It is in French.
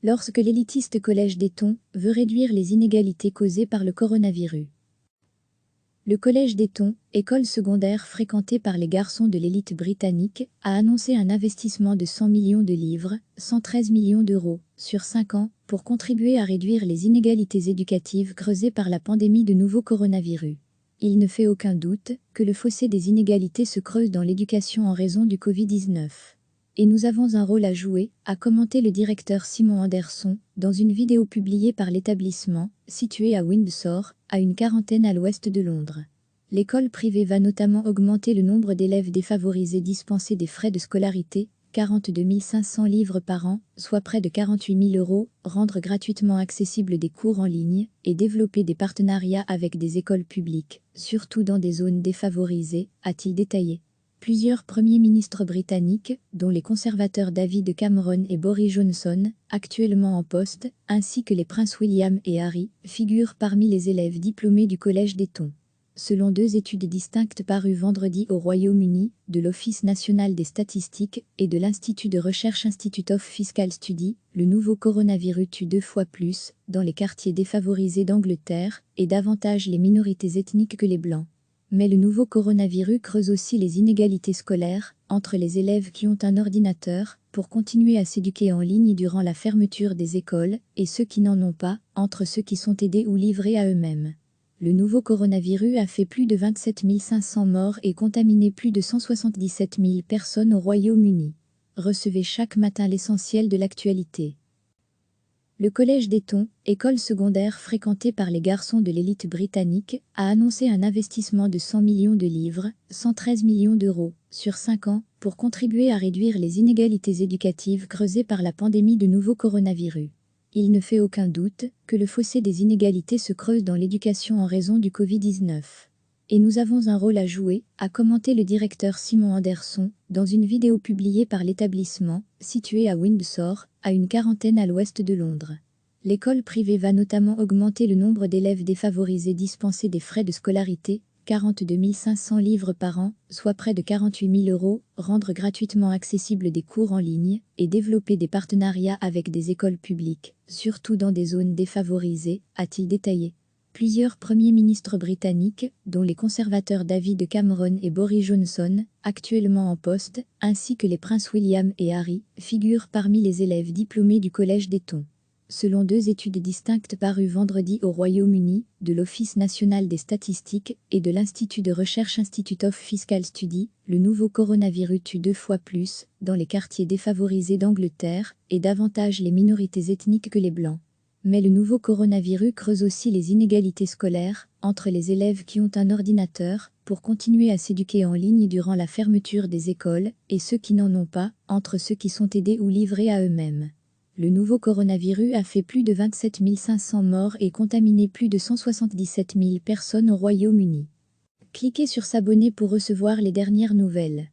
Lorsque l'élitiste collège d'Eton veut réduire les inégalités causées par le coronavirus. Le collège d'Eton, école secondaire fréquentée par les garçons de l'élite britannique, a annoncé un investissement de 100 millions de livres, 113 millions d'euros, sur 5 ans, pour contribuer à réduire les inégalités éducatives creusées par la pandémie de nouveau coronavirus. Il ne fait aucun doute que le fossé des inégalités se creuse dans l'éducation en raison du Covid-19. Et nous avons un rôle à jouer, a commenté le directeur Simon Anderson, dans une vidéo publiée par l'établissement, situé à Windsor, à une quarantaine à l'ouest de Londres. L'école privée va notamment augmenter le nombre d'élèves défavorisés dispensés des frais de scolarité, 42 500 livres par an, soit près de 48 000 euros, rendre gratuitement accessibles des cours en ligne, et développer des partenariats avec des écoles publiques, surtout dans des zones défavorisées, a-t-il détaillé. Plusieurs premiers ministres britanniques, dont les conservateurs David Cameron et Boris Johnson, actuellement en poste, ainsi que les princes William et Harry, figurent parmi les élèves diplômés du collège d'Eton. Selon 2 études distinctes parues vendredi au Royaume-Uni, de l'Office national des statistiques et de l'Institut de recherche Institute of Fiscal Studies, le nouveau coronavirus tue 2 fois plus, dans les quartiers défavorisés d'Angleterre, et davantage les minorités ethniques que les blancs. Mais le nouveau coronavirus creuse aussi les inégalités scolaires, entre les élèves qui ont un ordinateur, pour continuer à s'éduquer en ligne durant la fermeture des écoles, et ceux qui n'en ont pas, entre ceux qui sont aidés ou livrés à eux-mêmes. Le nouveau coronavirus a fait plus de 27 500 morts et contaminé plus de 177 000 personnes au Royaume-Uni. Recevez chaque matin l'essentiel de l'actualité. Le collège d'Eton, école secondaire fréquentée par les garçons de l'élite britannique, a annoncé un investissement de 100 millions de livres, 113 millions d'euros, sur 5 ans, pour contribuer à réduire les inégalités éducatives creusées par la pandémie de nouveau coronavirus. Il ne fait aucun doute que le fossé des inégalités se creuse dans l'éducation en raison du Covid-19. Et nous avons un rôle à jouer, a commenté le directeur Simon Anderson, dans une vidéo publiée par l'établissement, situé à Windsor, à une quarantaine à l'ouest de Londres. L'école privée va notamment augmenter le nombre d'élèves défavorisés dispensés des frais de scolarité, 42 500 livres par an, soit près de 48 000 euros, rendre gratuitement accessibles des cours en ligne, et développer des partenariats avec des écoles publiques, surtout dans des zones défavorisées, a-t-il détaillé. Plusieurs premiers ministres britanniques, dont les conservateurs David Cameron et Boris Johnson, actuellement en poste, ainsi que les princes William et Harry, figurent parmi les élèves diplômés du collège d'Eton. Selon 2 études distinctes parues vendredi au Royaume-Uni, de l'Office national des statistiques et de l'Institut de recherche Institute of Fiscal Studies, le nouveau coronavirus tue 2 fois plus, dans les quartiers défavorisés d'Angleterre, et davantage les minorités ethniques que les blancs. Mais le nouveau coronavirus creuse aussi les inégalités scolaires, entre les élèves qui ont un ordinateur, pour continuer à s'éduquer en ligne durant la fermeture des écoles, et ceux qui n'en ont pas, entre ceux qui sont aidés ou livrés à eux-mêmes. Le nouveau coronavirus a fait plus de 27 500 morts et contaminé plus de 177 000 personnes au Royaume-Uni. Cliquez sur s'abonner pour recevoir les dernières nouvelles.